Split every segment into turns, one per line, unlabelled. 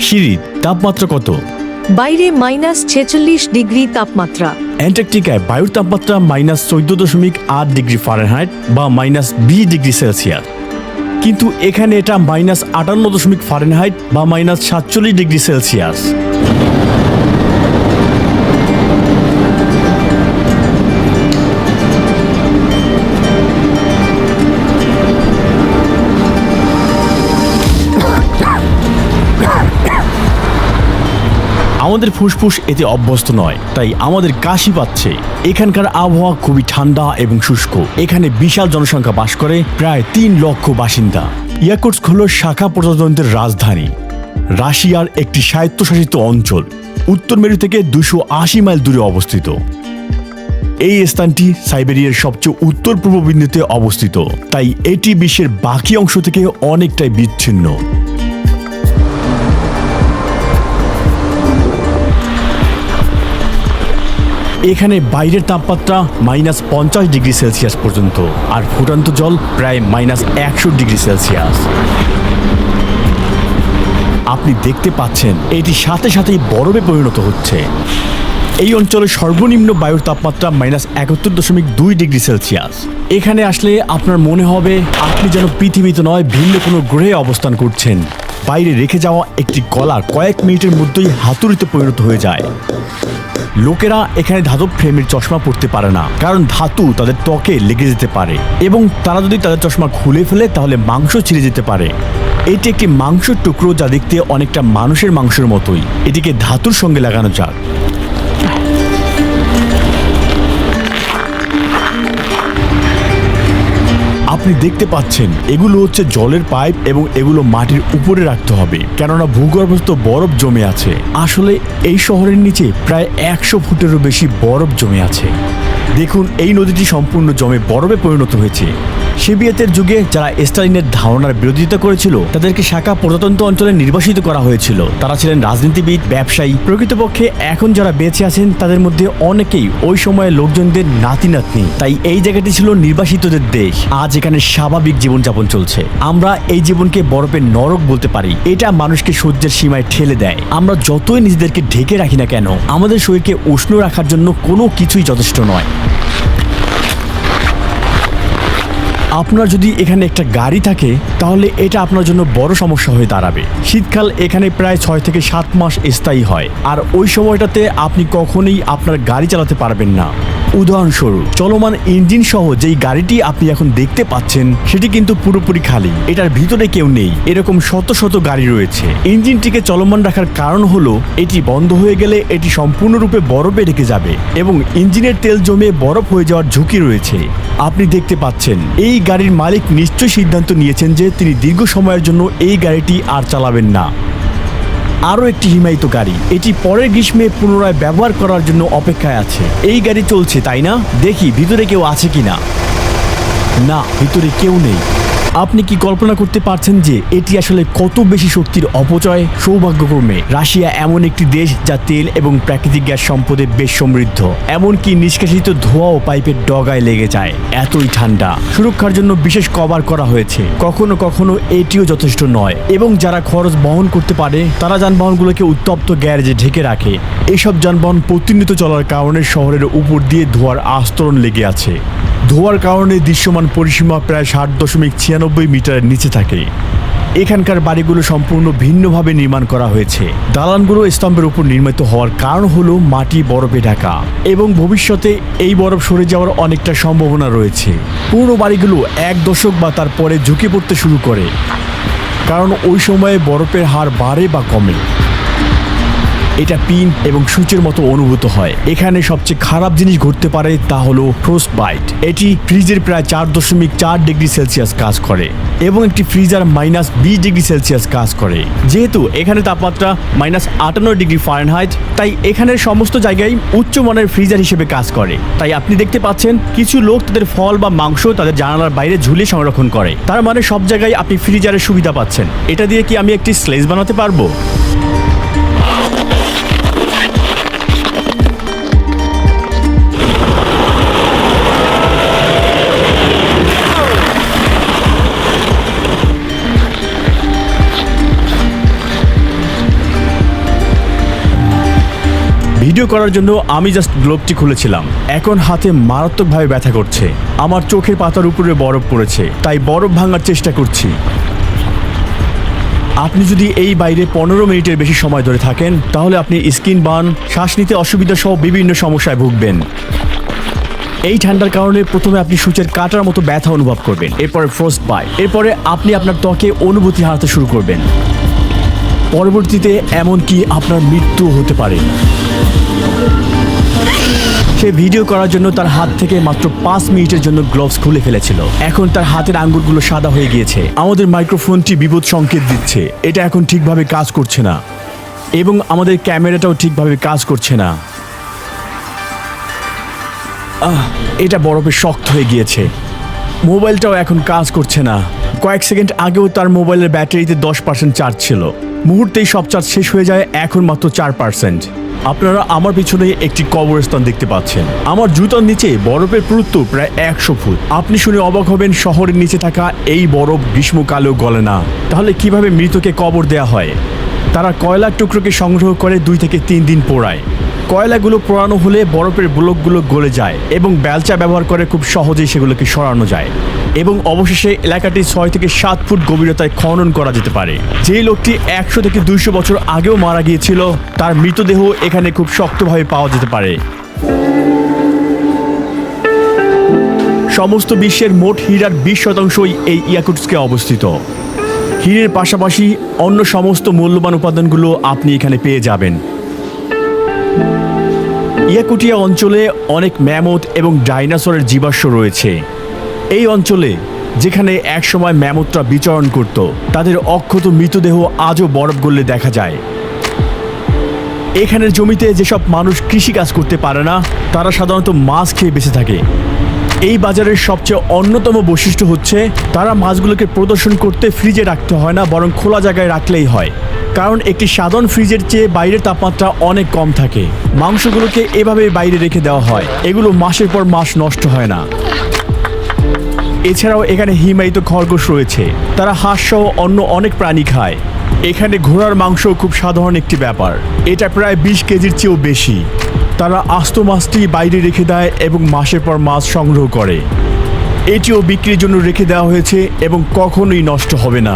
সিঁড়ির তাপমাত্রা কত?
বাইরে -46 ডিগ্রি তাপমাত্রা।
অ্যান্টার্কটিকায় বায়ুর তাপমাত্রা -14.8 ডিগ্রি ফারেনহাইট বা -20 ডিগ্রি সেলসিয়াস, কিন্তু এখানে এটা -58 ফারেনহাইট বা -47 ডিগ্রি সেলসিয়াস। আমাদের ফুসফুস এতে অভ্যস্ত নয়, তাই আমাদের কাশি পাচ্ছে। এখানকার আবহাওয়া খুবই ঠান্ডা এবং শুষ্ক। এখানে বিশাল জনসংখ্যা বাস করে, প্রায় 3 লক্ষ বাসিন্দা। ইয়াকুটস্ক হল শাখা প্রজাতন্ত্রের রাজধানী, রাশিয়ার একটি স্বায়ত্তশাসিত অঞ্চল। উত্তর মেরু থেকে 280 মাইল দূরে অবস্থিত। এই স্থানটি সাইবেরিয়ার সবচেয়ে উত্তর পূর্ব বিন্দুতে অবস্থিত, তাই এটি বিশ্বের বাকি অংশ থেকে অনেকটাই বিচ্ছিন্ন। এখানে বাইরের তাপমাত্রা -50 ডিগ্রি সেলসিয়াস পর্যন্ত, আর ফুটন্ত জল প্রায় -100 ডিগ্রি সেলসিয়াস। আপনি দেখতে পাচ্ছেন এটি সাথে সাথেই বরফে পরিণত হচ্ছে। এই অঞ্চলের সর্বনিম্ন বায়ুর তাপমাত্রা -71.2 ডিগ্রি সেলসিয়াস। এখানে আসলে আপনার মনে হবে আপনি যেন পৃথিবীতে নয়, ভিন্ন কোনো গ্রহে অবস্থান করছেন। বাইরে রেখে যাওয়া একটি কলা কয়েক মিনিটের মধ্যেই হাতুড়িতে পরিণত হয়ে যায়। লোকেরা এখানে ধাতব ফ্রেমের চশমা পরতে পারে না, কারণ ধাতু তাদের ত্বকে লেগে যেতে পারে এবং তারা যদি তাদের চশমা খুলে ফেলে তাহলে মাংস ছিঁড়ে যেতে পারে। এটি একটি মাংসের টুকরো, যা দেখতে অনেকটা মানুষের মাংসের মতোই। এটিকে ধাতুর সঙ্গে লাগানো যাক। আপনি দেখতে পাচ্ছেন এগুলো হচ্ছে জলের পাইপ এবং এগুলো মাটির উপরে রাখতে হবে, কেননা ভূগর্ভস্থ বরফ জমে আছে। আসলে এই শহরের নিচে প্রায় 100 ফুটেরও বেশি বরফ জমে আছে। দেখুন, এই নদীটি সম্পূর্ণ জমে বরফে পরিণত হয়েছে। সোভিয়েতের যুগে যারা স্টালিনের ধারণার বিরোধিতা করেছিল তাদেরকে শাখা প্রজাতন্ত্র অঞ্চলে নির্বাসিত করা হয়েছিল। তারা ছিলেন রাজনীতিবিদ, ব্যবসায়ী। প্রকৃতপক্ষে এখন যারা বেঁচে আছেন তাদের মধ্যে অনেকেই ওই সময়ের লোকজনদের নাতি নাতনি। তাই এই জায়গাটি ছিল নির্বাসিতদের দেশ। আজ এখানে স্বাভাবিক জীবনযাপন চলছে। আমরা এই জীবনকে বরফের নরক বলতে পারি। এটা মানুষকে সহ্যের সীমায় ঠেলে দেয়। আমরা যতই নিজেদেরকে ঢেকে রাখি না কেন, আমাদের শরীরকে উষ্ণ রাখার জন্য কোনো কিছুই যথেষ্ট নয়। আপনার যদি এখানে একটা গাড়ি থাকে তাহলে এটা আপনার জন্য বড় সমস্যা হয়ে দাঁড়াবে। শীতকাল এখানে প্রায় 6 থেকে 7 মাস স্থায়ী হয়, আর ওই সময়টাতে আপনি কখনোই আপনার গাড়ি চালাতে পারবেন না। উদাহরণস্বরূপ, চলমান ইঞ্জিন সহ যেই গাড়িটি আপনি এখন দেখতে পাচ্ছেন সেটি কিন্তু পুরোপুরি খালি। এটার ভিতরে কেউ নেই। এরকম শত শত গাড়ি রয়েছে। ইঞ্জিনটিকে চলমান রাখার কারণ হলো এটি বন্ধ হয়ে গেলে এটি সম্পূর্ণরূপে বরফে ঢেকে যাবে এবং ইঞ্জিনের তেল জমে বরফ হয়ে যাওয়ার ঝুঁকি রয়েছে। আপনি দেখতে পাচ্ছেন এই গাড়ির মালিক নিশ্চয়ই সিদ্ধান্ত নিয়েছেন যে তিনি দীর্ঘ সময়ের জন্য এই গাড়িটি আর চালাবেন না। আরও একটি হিমায়িত গাড়ি, এটি পরের গ্রীষ্মে পুনরায় ব্যবহার করার জন্য অপেক্ষায় আছে। এই গাড়ি চলছে, তাই না? দেখি ভিতরে কেউ আছে কিনা। না, ভিতরে কেউ নেই। আপনি কি কল্পনা করতে পারছেন যে এটি আসলে কত বেশি শক্তির অপচয়? সৌভাগ্যক্রমে রাশিয়া এমন একটি দেশ যা তেল এবং প্রাকৃতিক গ্যাস সম্পদে বেশ সমৃদ্ধ। এমনকি নিষ্কাশিত ধোঁয়া ও পাইপের ডগায় লেগে যায়। এতই ঠান্ডা। সুরক্ষার জন্য বিশেষ কভার করা হয়েছে। কখনো কখনো এটিও যথেষ্ট নয়, এবং যারা খরচ বহন করতে পারে তারা যানবাহনগুলোকে উত্তপ্ত গ্যারেজে ঢেকে রাখে। এসব যানবাহন প্রতিনিয়ত চলার কারণে শহরের উপর দিয়ে ধোঁয়ার আস্তরণ লেগে আছে। ধোঁয়ার কারণে দৃশ্যমান পরিসীমা প্রায় 60.96 মিটারের নিচে থাকে। এখানকার বাড়িগুলো সম্পূর্ণ ভিন্নভাবে নির্মাণ করা হয়েছে। দালানগুলো স্তম্ভের উপর নির্মিত হওয়ার কারণ হলো মাটি বরফে ঢাকা, এবং ভবিষ্যতে এই বরফ সরে যাওয়ার অনেকটা সম্ভাবনা রয়েছে। পুরো বাড়িগুলো 1 দশক বা তারপরে ঝুঁকে পড়তে শুরু করে, কারণ ওই সময়ে বরফের হার বাড়ে বা কমে। এটা পিন এবং সূচের মতো অনুভূত হয়। এখানে সবচেয়ে খারাপ জিনিস ঘটতে পারে তা হলো ফ্রোস্ট বাইট। এটি ফ্রিজের প্রায় 4.4 ডিগ্রি সেলসিয়াস কাজ করে, এবং একটি ফ্রিজার -20 ডিগ্রি সেলসিয়াস কাজ করে। যেহেতু এখানে তাপমাত্রা -58 ডিগ্রি ফারেনহাইট, তাই এখানের সমস্ত জায়গায় উচ্চমানের ফ্রিজার হিসেবে কাজ করে। তাই আপনি দেখতে পাচ্ছেন কিছু লোক তাদের ফল বা মাংস তাদের জানালার বাইরে ঝুলিয়ে সংরক্ষণ করে। তার মানে সব জায়গায় আপনি ফ্রিজারের সুবিধা পাচ্ছেন। এটা দিয়ে কি আমি একটি স্লেজ বানাতে পারবো? ভিডিও করার জন্য আমি জাস্ট গ্লোবটি খুলেছিলাম। এখন হাতে মারাত্মকভাবে ব্যথা করছে। আমার চোখের পাতার উপরে বরফ পড়েছে, তাই বরফ ভাঙার চেষ্টা করছি। আপনি যদি এই বাইরে 15 মিনিটের বেশি সময় ধরে থাকেন তাহলে আপনি স্কিন বার্ন, শ্বাস নিতে অসুবিধা সহ বিভিন্ন সমস্যায় ভুগবেন। এই ঠান্ডার কারণে প্রথমে আপনি সূচের কাটার মতো ব্যথা অনুভব করবেন, এরপরে ফ্রস্ট বাইট, এরপরে আপনি আপনার ত্বকে অনুভূতি হারাতে শুরু করবেন। পরবর্তীতে এমনকি আপনার মৃত্যু হতে পারে। সে ভিডিও করার জন্য তার হাত থেকে মাত্র 5 মিনিটের জন্য গ্লোভস খুলে ফেলেছিল। এখন তার হাতের আঙ্গুলগুলো সাদা হয়ে গিয়েছে। আমাদের মাইক্রোফোনটি বিপদ সংকেত দিচ্ছে, এটা এখন ঠিকভাবে কাজ করছে না, এবং আমাদের ক্যামেরাটাও ঠিকভাবে কাজ করছে না। এটা বরফে শক্ত হয়ে গিয়েছে। মোবাইলটাও এখন কাজ করছে না। কয়েক সেকেন্ড আগেও তার মোবাইলের ব্যাটারিতে 10% চার্জ ছিল, মুহূর্তেই সব চার্জ শেষ হয়ে যায়, এখন মাত্র 4%। আপনারা আমার পিছনে একটি কবরস্থান দেখতে পাচ্ছেন। আমার জুতার নিচে বরফের পুরুত্ব প্রায় 100 ফুট। আপনি শুনে অবাক হবেন, শহরের নিচে থাকা এই বরফ গ্রীষ্মকালেও গলে না। তাহলে কিভাবে মৃতকে কবর দেয়া হয়? তারা কয়লার টুকরোকে সংগ্রহ করে 2 থেকে 3 দিন পোড়ায়। কয়লাগুলো পোড়ানো হলে বরফের ব্লকগুলো গলে যায় এবং বেলচা ব্যবহার করে খুব সহজেই সেগুলোকে সরানো যায়, এবং অবশেষে এলাকাটি 6 থেকে 7 ফুট গভীরতায় খনন করা যেতে পারে। যে লোকটি 100 থেকে 200 বছর আগেও মারা গিয়েছিল তার মৃতদেহ এখানে খুব শক্তভাবে পাওয়া যেতে পারে। সমস্ত বিশ্বের মোট হীরার 20% এই ইয়াকুটস্কে অবস্থিত। হীরের পাশাপাশি অন্য সমস্ত মূল্যবান উপাদানগুলো আপনি এখানে পেয়ে যাবেন। ইয়াকুটিয়া অঞ্চলে অনেক ম্যামথ এবং ডাইনোসরের জীবাশ্ম রয়েছে। এই অঞ্চলে যেখানে একসময় ম্যামথরা বিচরণ করত, তাদের অক্ষত মৃতদেহ আজও বরফ গললে দেখা যায়। এখানের জমিতে যেসব মানুষ কৃষিকাজ করতে পারে না তারা সাধারণত মাছ খেয়ে বেঁচে থাকে। এই বাজারের সবচেয়ে অন্যতম বৈশিষ্ট্য হচ্ছে তারা মাছগুলোকে প্রদর্শন করতে ফ্রিজে রাখতে হয় না, বরং খোলা জায়গায় রাখলেই হয়, কারণ একটি সাধারণ ফ্রিজের চেয়ে বাইরের তাপমাত্রা অনেক কম থাকে। মাংসগুলোকে এভাবে বাইরে রেখে দেওয়া হয়, এগুলো মাসের পর মাস নষ্ট হয় না। এছাড়াও এখানে হিমায়িত খরগোশ রয়েছে, তারা হাঁস সহ অন্য অনেক প্রাণী খায়। এখানে ঘোড়ার মাংস খুব সাধারণ একটি ব্যাপার, এটা প্রায় 20 কেজির চেয়েও বেশি। তারা আস্ত মাছটি বাইরে রেখে দেয় এবং মাসের পর মাছ সংগ্রহ করে। এটিও বিক্রির জন্য রেখে দেওয়া হয়েছে এবং কখনোই নষ্ট হবে না।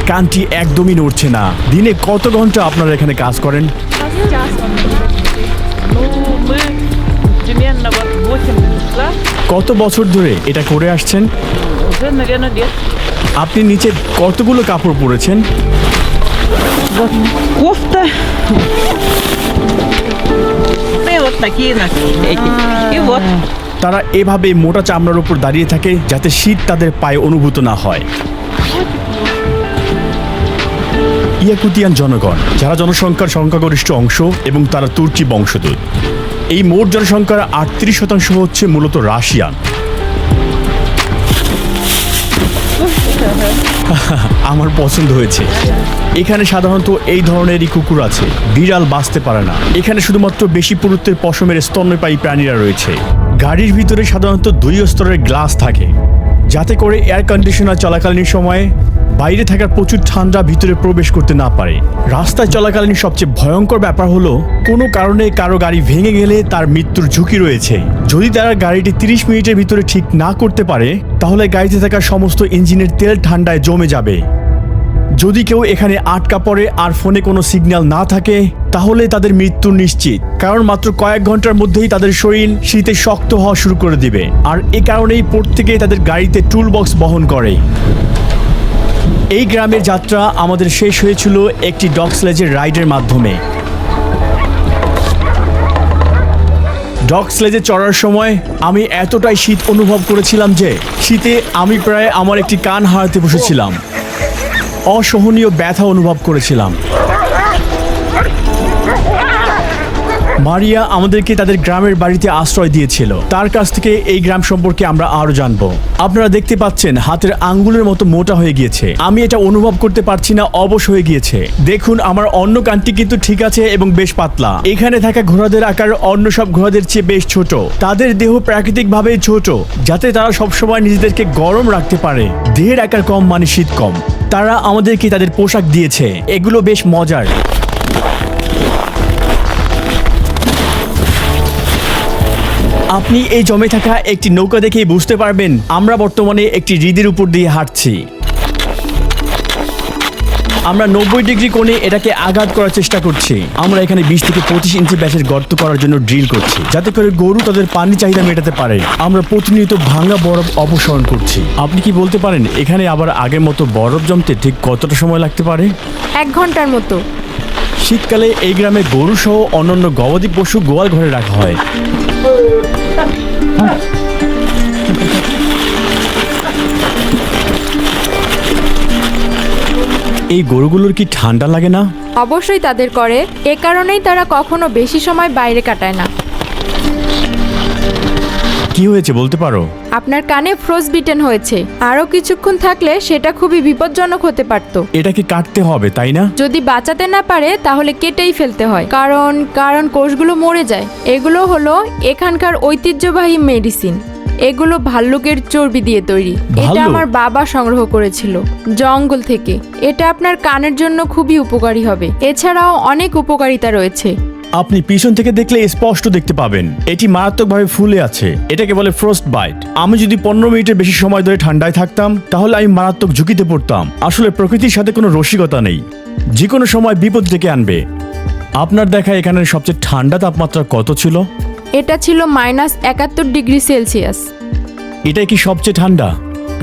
কানটি একদমই নড়ছে না। দিনে কত ঘন্টা আপনারা এখানে কাজ করেন?
Мы примерно вот 8 числа,
কত বছর ধরে এটা করে আসছেন?
уже, наверное, лет.
আপনি নিচে কতগুলো কাপড় পরেছেন?
Вот кофта. И вот такие эти. И вот.
তারা এভাবে মোটা চামড়ার উপর দাঁড়িয়ে থাকে যাতে শীত তাদের পায়ে অনুভূত না হয়। ইয়াকুতিয়ান জনগণ, যারা জনসংখ্যার সংখ্যাগরিষ্ঠ অংশ এবং তারা তুর্কি বংশোদ্ভূত। এই মোট জনসংখ্যার 38% হচ্ছে মূলত রাশিয়ান। আমার পছন্দ হয়েছে। এখানে সাধারণত এই ধরনেরই কুকুর আছে, বিড়াল বাঁচতে পারে না। এখানে শুধুমাত্র বেশি পুরুত্বের পশমের স্তন্যপায়ী প্রাণীরা রয়েছে। গাড়ির ভিতরে সাধারণত 2 স্তরের গ্লাস থাকে, যাতে করে এয়ার কন্ডিশনার চলাকালীন সময়ে বাইরে থাকার প্রচুর ঠান্ডা ভিতরে প্রবেশ করতে না পারে। রাস্তায় চলাকালীন সবচেয়ে ভয়ঙ্কর ব্যাপার হলো কোনো কারণে কারো গাড়ি ভেঙে গেলে তার মৃত্যুর ঝুঁকি রয়েছে। যদি তারা গাড়িটি 30 মিনিটের ভিতরে ঠিক না করতে পারে তাহলে গাড়িতে থাকা সমস্ত ইঞ্জিনের তেল ঠান্ডায় জমে যাবে। যদি কেউ এখানে আটকা পড়ে আর ফোনে কোনো সিগন্যাল না থাকে তাহলে তাদের মৃত্যু নিশ্চিত, কারণ মাত্র কয়েক ঘন্টার মধ্যেই তাদের শরীর শীতে শক্ত হওয়া শুরু করে দিবে। আর এ কারণেই প্রত্যেকে তাদের গাড়িতে টুল বক্স বহন করে। এই গ্রামের যাত্রা আমাদের শেষ হয়েছিল একটি ডগ স্লেজের রাইডের মাধ্যমে। ডগ স্লেজে চড়ার সময় আমি এতটাই শীত অনুভব করেছিলাম যে শীতে আমি প্রায় আমার একটি কান হারাতে বসেছিলাম। অসহনীয় ব্যথা অনুভব করেছিলাম। মারিয়া আমাদেরকে তাদের গ্রামের বাড়িতে আশ্রয় দিয়েছিল। তার কাছ থেকে এই গ্রাম সম্পর্কে আমরা আরো জানবো। আপনারা দেখতে পাচ্ছেন হাতের আঙ্গুলের মতো মোটা হয়ে গিয়েছে। আমি এটা অনুভব করতে পারছি না, অবশ হয়ে গিয়েছে। দেখুন আমার অন্য কানটি কিন্তু ঠিক আছে এবং বেশ পাতলা। এখানে থাকা ঘোড়াদের আকার অন্য সব ঘোড়াদের চেয়ে বেশ ছোট। তাদের দেহ প্রাকৃতিকভাবে ছোট, যাতে তারা সবসময় নিজেদেরকে গরম রাখতে পারে। দেহের আকার কম মানে শীত কম। তারা আমাদেরকে তাদের পোশাক দিয়েছে, এগুলো বেশ মজার। আপনি এই জমে থাকা একটি নৌকা দেখেই বুঝতে পারবেন আমরা বর্তমানে একটি হ্রদের উপর দিয়ে হাঁটছি। আমরা 90 ডিগ্রি কোণে এটাকে আঘাত করার চেষ্টা করছি। আমরা এখানে 20 থেকে 25 ইঞ্চি ব্যাসের গর্ত করার জন্য ড্রিল করছি, যাতে করে গরু তাদের পানি চাহিদা মেটাতে পারে। আমরা প্রতিনিয়ত ভাঙা বরফ অপসারণ করছি। আপনি কি বলতে পারেন এখানে আবার আগের মতো বরফ জমতে ঠিক কতটা সময় লাগতে পারে?
1 ঘন্টার মতো।
শীতকালে এই গ্রামে গরু সহ অন্যান্য গবাদি পশু গোয়াল ঘরে রাখা হয়। এই গরুগুলোর কি ঠান্ডা লাগে না?
অবশ্যই তাদের করে, এ কারণেই তারা কখনো বেশি সময় বাইরে কাটায় না।
কি হয়েছে বলতে পারো?
আপনার কানে ফ্রোজবিটেন হয়েছে। আরও কিছুক্ষণ থাকলে সেটা খুবই বিপজ্জনক হতে পারত।
এটাকে কাটতে হবে তাই না?
যদি বাঁচাতে না পারে তাহলে কেটেই ফেলতে হয়, কারণ কোষগুলো মরে যায়। এগুলো হলো এখানকার ঐতিহ্যবাহী মেডিসিন। এগুলো ভাল্লুকের চর্বি দিয়ে তৈরি। এটা
ভাল্লুক?
আমার বাবা সংগ্রহ করেছিল জঙ্গল থেকে। এটা আপনার কানের জন্য খুবই উপকারী হবে। এছাড়াও অনেক উপকারিতা রয়েছে।
আপনি পিছন থেকে দেখলে স্পষ্ট দেখতে পাবেন এটি মারাত্মকভাবে ফুলে আছে। এটাকে বলে ফ্রস্ট বাইট। আমি যদি 15 মিনিটের বেশি সময় ধরে ঠান্ডায় থাকতাম তাহলে আমি মারাত্মক ঝুঁকিতে পড়তাম। আসলে প্রকৃতির সাথে কোনো রসিকতা নেই, যে কোনো সময় বিপদ ডেকে আনবে। আপনার দেখা এখানের সবচেয়ে ঠান্ডা তাপমাত্রা কত ছিল?
এটা ছিল -71 ডিগ্রি সেলসিয়াস।
এটাই কি সবচেয়ে ঠান্ডা?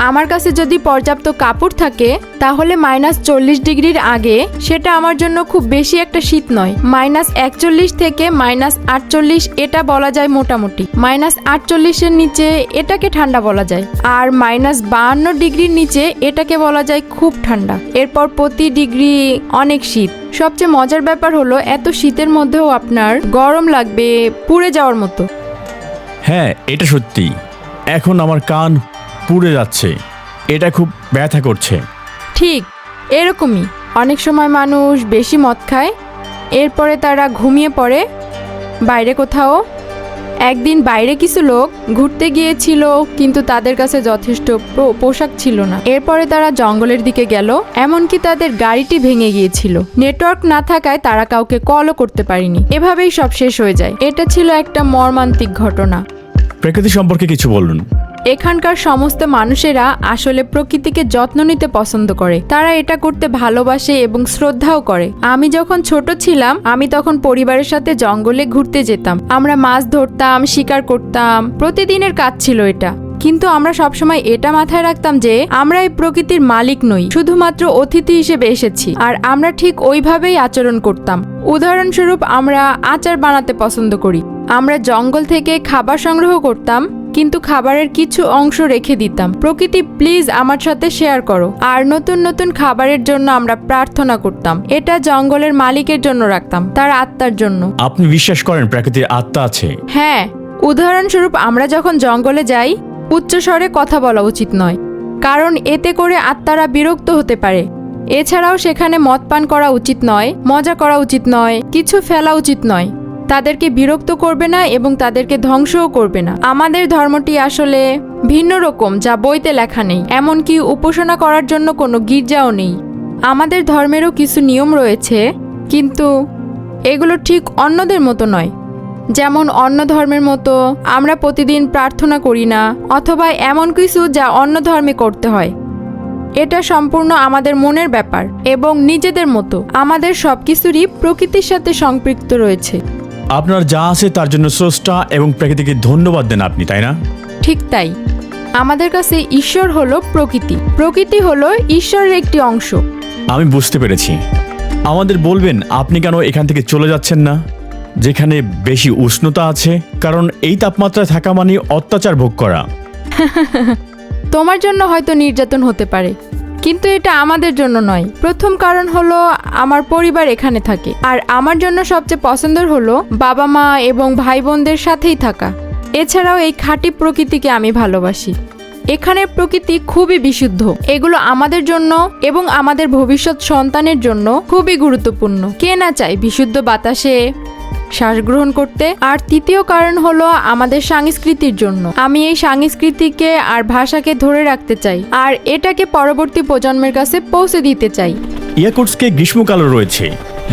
আমার কাছে যদি পর্যাপ্ত কাপড় থাকে তাহলে -40 ডিগ্রির আগে সেটা আমার জন্য খুব বেশি একটা শীত নয়। -41 থেকে -48 এটা বলা যায় মোটামুটি। -48-এর নিচে এটাকে ঠান্ডা বলা যায়, আর -52 ডিগ্রির নিচে এটাকে বলা যায় খুব ঠান্ডা। এরপর প্রতি ডিগ্রি অনেক শীত। সবচেয়ে মজার ব্যাপার হলো এত শীতের মধ্যেও আপনার গরম লাগবে পুড়ে যাওয়ার মতো।
হ্যাঁ, এটা সত্যি। এখন আমার কান পুড়ে যাচ্ছে, এটা খুব ব্যথা করছে।
ঠিক এরকমই। অনেক সময় মানুষ বেশি মদ খায়, এরপরে তারা ঘুমিয়ে পড়ে বাইরে কোথাও। একদিন বাইরে কিছু লোক ঘুরতে গিয়েছিল, কিন্তু তাদের কাছে যথেষ্ট পোশাক ছিল না। এরপরে তারা জঙ্গলের দিকে গেল, এমনকি তাদের গাড়িটি ভেঙে গিয়েছিল। নেটওয়ার্ক না থাকায় তারা কাউকে কলও করতে পারেনি। এভাবেই সব শেষ হয়ে যায়। এটা ছিল একটা মর্মান্তিক ঘটনা।
প্রকৃতি সম্পর্কে কিছু বলুন।
এখানকার সমস্ত মানুষেরা আসলে প্রকৃতিকে যত্ন নিতে পছন্দ করে। তারা এটা করতে ভালোবাসে এবং শ্রদ্ধাও করে। আমি যখন ছোট ছিলাম আমি তখন পরিবারের সাথে জঙ্গলে ঘুরতে যেতাম। আমরা মাছ ধরতাম, শিকার করতাম, প্রতিদিনের কাজ ছিল এটা। কিন্তু আমরা সবসময় এটা মাথায় রাখতাম যে আমরা এই প্রকৃতির মালিক নই, শুধুমাত্র অতিথি হিসেবে এসেছি। আর আমরা ঠিক ওইভাবেই আচরণ করতাম। উদাহরণস্বরূপ আমরা আচার বানাতে পছন্দ করি। আমরা জঙ্গল থেকে খাবার সংগ্রহ করতাম, কিন্তু খাবারের কিছু অংশ রেখে দিতাম। প্রকৃতি প্লিজ আমার সাথে শেয়ার করো। আর নতুন নতুন খাবারের জন্য আমরা প্রার্থনা করতাম। এটা জঙ্গলের মালিকের জন্য রাখতাম, তার আত্মার জন্য।
আপনি বিশ্বাস করেন প্রকৃতির আত্মা আছে?
হ্যাঁ, উদাহরণস্বরূপ আমরা যখন জঙ্গলে যাই উচ্চস্বরে কথা বলা উচিত নয়, কারণ এতে করে আত্মারা বিরক্ত হতে পারে। এছাড়াও সেখানে মদ পান করা উচিত নয়, মজা করা উচিত নয়, কিছু ফেলা উচিত নয়। তাদেরকে বিরক্ত করবে না এবং তাদেরকে ধ্বংসও করবে না। আমাদের ধর্মটি আসলে ভিন্ন রকম, যা বইতে লেখা নেই। এমনকি উপাসনা করার জন্য কোনো গির্জাও নেই। আমাদের ধর্মেরও কিছু নিয়ম রয়েছে, কিন্তু এগুলো ঠিক অন্যদের মতো নয়। যেমন অন্য ধর্মের মতো আমরা প্রতিদিন প্রার্থনা করি না, অথবা এমন কিছু যা অন্য ধর্মে করতে হয়। এটা সম্পূর্ণ আমাদের মনের ব্যাপার এবং নিজেদের মতো। আমাদের সবকিছুরই প্রকৃতির সাথে সম্পৃক্ত রয়েছে।
আপনার যা আছে তার জন্য স্রষ্টা এবং প্রকৃতিকে ধন্যবাদ দেন আপনি, তাই না?
ঠিক তাই। আমাদের কাছে ঈশ্বর হলো প্রকৃতি, প্রকৃতি হলো ঈশ্বরের একটি অংশ।
আমি বুঝতে পেরেছি। আমাদের বলবেন আপনি কেন এখান থেকে চলে যাচ্ছেন না, যেখানে বেশি উষ্ণতা আছে? কারণ এই তাপমাত্রায় থাকা মানে অত্যাচার ভোগ করা।
তোমার জন্য হয়তো নির্যাতন হতে পারে, কিন্তু এটা আমাদের জন্য নয়। প্রথম কারণ হলো আমার পরিবার এখানে থাকে, আর আমার জন্য সবচেয়ে পছন্দের হলো বাবা মা এবং ভাই বোনদের সাথেই থাকা। এছাড়াও এই খাঁটি প্রকৃতিকে আমি ভালোবাসি। এখানের প্রকৃতি খুবই বিশুদ্ধ। এগুলো আমাদের জন্য এবং আমাদের ভবিষ্যৎ সন্তানের জন্য খুবই গুরুত্বপূর্ণ। কে না চায় বিশুদ্ধ বাতাসে শ্বাস গ্রহণ করতে? আর তৃতীয় কারণ হলো আমাদের সংস্কৃতির জন্য। আমি এই সংস্কৃতিকে আর ভাষাকে ধরে রাখতে চাই, আর এটাকে পরবর্তী প্রজন্মের কাছে পৌঁছে দিতে চাই।
ইয়াকুটস্কে গ্রীষ্মকালও রয়েছে,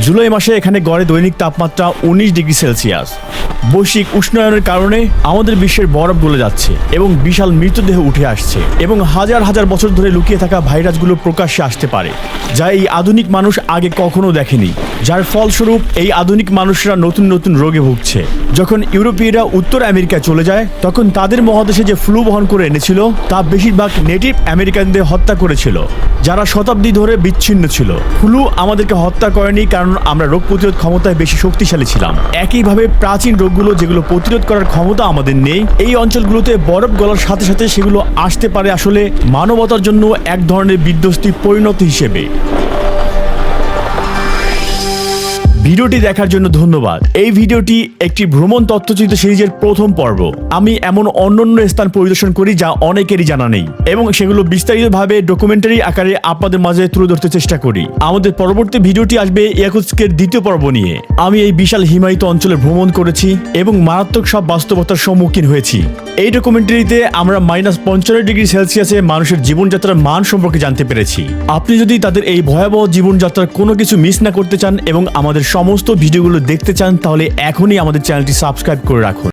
জুলাই মাসে এখানে গড়ে দৈনিক তাপমাত্রা 19 ডিগ্রি সেলসিয়াস। বৈশ্বিক উষ্ণায়নের কারণে আমাদের বিশ্বের বরফ গলে যাচ্ছে এবং বিশাল মৃতদেহ উঠে আসছে এবং হাজার হাজার বছর ধরে লুকিয়ে থাকা ভাইরাসগুলো প্রকাশ্যে আসতে পারে, যা এই আধুনিক মানুষ আগে কখনো দেখেনি, যার ফলস্বরূপ এই আধুনিক মানুষরা নতুন নতুন রোগে ভুগছে। যখন ইউরোপীয়রা উত্তর আমেরিকায় চলে যায়, তখন তাদের মহাদেশে যে ফ্লু বহন করে এনেছিল তা বেশিরভাগ নেটিভ আমেরিকানদের হত্যা করেছিল, যারা শতাব্দী ধরে বিচ্ছিন্ন ছিল। ফ্লু আমাদেরকে হত্যা করেনি, কারণ আমরা রোগ প্রতিরোধ ক্ষমতায় বেশি শক্তিশালী ছিলাম। একইভাবে প্রাচীন রোগগুলো যেগুলো প্রতিরোধ করার ক্ষমতা আমাদের নেই, এই অঞ্চলগুলোতে বরফ গলার সাথে সাথে সেগুলো আসতে পারে আসলে মানবতার জন্য এক ধরনের বিধ্বস্তি পরিণতি হিসেবে। ভিডিওটি দেখার জন্য ধন্যবাদ। এই ভিডিওটি একটি ভ্রমণ তথ্যচিত্র সিরিজের প্রথম পর্ব। আমি এমন অন্যান্য স্থান পরিদর্শন করি যা অনেকেরই জানা নেই এবং সেগুলো বিস্তারিতভাবে ডকুমেন্টারি আকারে আপনাদের মাঝে তুলে ধরতে চেষ্টা করি। আমাদের পরবর্তী ভিডিওটি আসবে ইয়াকুৎস্কের দ্বিতীয় পর্ব নিয়ে। আমি এই বিশাল হিমায়িত অঞ্চলে ভ্রমণ করেছি এবং মারাত্মক সব বাস্তবতার সম্মুখীন হয়েছি। এই ডকুমেন্টারিতে আমরা -45 ডিগ্রি সেলসিয়াসে মানুষের জীবনযাত্রার মান সম্পর্কে জানতে পেরেছি। আপনি যদি তাদের এই ভয়াবহ জীবনযাত্রার কোনো কিছু মিস না করতে চান এবং আমাদের সমস্ত ভিডিওগুলো দেখতে চান, তাহলে এখনই আমাদের চ্যানেলটি সাবস্ক্রাইব করে রাখুন।